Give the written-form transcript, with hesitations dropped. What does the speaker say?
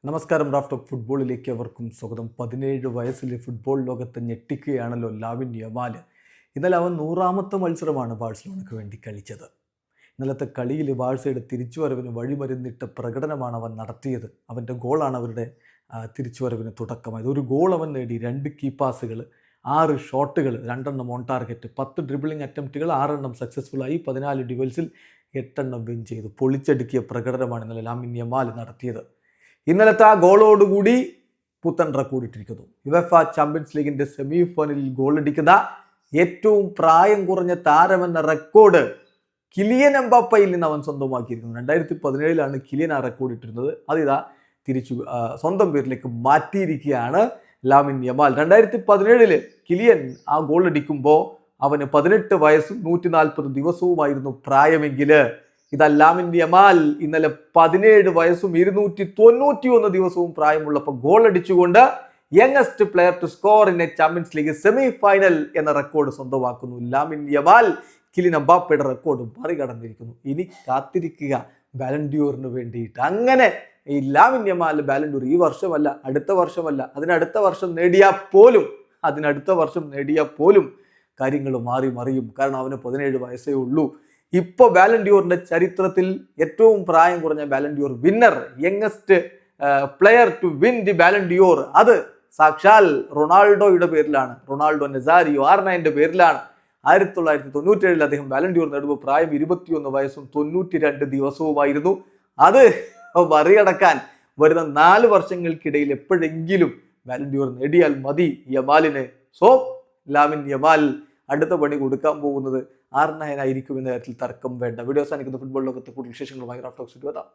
നമസ്കാരം. Raft of ഫുട്ബോളിലേക്ക് അവർക്കും സ്വാഗതം. 17 വയസ്സിൽ ഫുട്ബോൾ ലോകത്തെ ഞെട്ടിക്കുകയാണല്ലോ ലാമിൻ യമാൽ. ഇന്നലെ അവൻ 100ാമത്തെ മത്സരമാണ് ബാഴ്സലോണയ്ക്ക് വേണ്ടി കളിച്ചത്. ഇന്നലത്തെ കളിയിൽ ബാഴ്സയുടെ തിരിച്ചുവരവിന് വഴിമരുന്നിട്ട പ്രകടനമാണ് അവൻ നടത്തിയത്. അവൻ്റെ ഗോളാണ് അവരുടെ തിരിച്ചുവരവിന് തുടക്കമായത്. ഒരു ഗോൾ അവൻ നേടി, 2 കീ പാസുകൾ, 6 ഷോട്ടുകൾ, 2 ഓൺ ടാർഗറ്റ്, 10 ഡ്രിബിളിംഗ് അറ്റംപ്റ്റുകൾ, 6 സക്സസ്ഫുള്ളായി, 14 ഡ്യുവൽസിൽ 8 വിൻ ചെയ്തു. പൊളിച്ചടുക്കിയ പ്രകടനമാണ് ഇന്നലെ ലാമിൻ യമാൽ നടത്തിയത്. ഇന്നലത്തെ ആ ഗോളോടുകൂടി പുത്തൻ റെക്കോർഡ് ഇട്ടിരിക്കുന്നു. യുവേഫ ചാമ്പ്യൻസ് ലീഗിന്റെ സെമി ഫൈനലിൽ ഗോളടിക്കുന്ന ഏറ്റവും പ്രായം കുറഞ്ഞ താരമെന്ന റെക്കോർഡ് കിലിയൻ എംബാപ്പയിൽ നിന്ന് അവൻ സ്വന്തമാക്കിയിരിക്കുന്നു. 2017 കിലിയൻ ആ റെക്കോർഡ് ഇട്ടിരുന്നത്. അതിതാ തിരിച്ചു സ്വന്തം പേരിലേക്ക് മാറ്റിയിരിക്കുകയാണ് ലാമിൻ യമാൽ. 2017 കിലിയൻ ആ ഗോൾ അടിക്കുമ്പോൾ അവന് 18 വയസ്സും 140 ദിവസവുമായിരുന്നു പ്രായമെങ്കിൽ ഇതാ ലാമിൻ യമാൽ ഇന്നലെ 17 വയസ്സും 291 ദിവസവും പ്രായമുള്ളപ്പോൾ ഗോൾ അടിച്ചുകൊണ്ട് youngest player to score in a champions league semi final എന്ന റെക്കോർഡ് സ്വന്തമാക്കുന്നു. ലാമിൻ യമാൽ കിലിയൻ എംബാപ്പയുടെ റെക്കോർഡ് മറികടന്നിരിക്കുന്നു. ഇനി കാത്തിരിക്കുക ബാലൻഡിയോറിന് വേണ്ടിയിട്ട്. അങ്ങനെ ഈ ലാമിൻ യമാൽ ബാലൻഡിയോർ ഈ വർഷമല്ല, അടുത്ത വർഷമല്ല, അതിനടുത്ത വർഷം നേടിയാൽ പോലും കാര്യങ്ങൾ മാറി മറിയും. കാരണം അവന് 17 വയസ്സേ ഉള്ളൂ. ഇപ്പോൾ ബാലൻഡിയോറിന്റെ ചരിത്രത്തിൽ ഏറ്റവും പ്രായം കുറഞ്ഞ Ballon d'Or winner, youngest player to win the Ballon d'Or, അത് സാക്ഷാൽ റൊണാൾഡോയുടെ പേരിലാണ്. റൊണാൾഡോ നെസാരിയോ R9 പേരിലാണ്. 1997 അദ്ദേഹം ബാലൻഡിയോർ നേടുമ്പോൾ പ്രായം 21 വയസ്സും 92 ദിവസവുമായിരുന്നു. അത് മറികടക്കാൻ വരുന്ന 4 വർഷങ്ങൾക്കിടയിൽ എപ്പോഴെങ്കിലും ബാലൻഡിയോർ നേടിയാൽ മതി യമാലിന്. സോ ലാമിൻ യമാൽ അടുത്ത പണി കൊടുക്കാൻ പോകുന്നത് R9 ആയിരിക്കും എന്ന കാര്യത്തിൽ തർക്കം വേണ്ട. വീഡിയോ അവസാനിക്കുന്ന ഫുട്ബോൾ ലോകത്തെ കൂടുതൽ വിശേഷങ്ങളുമായി റാഫ്റ്റ് ടോക്സ് എത്താം.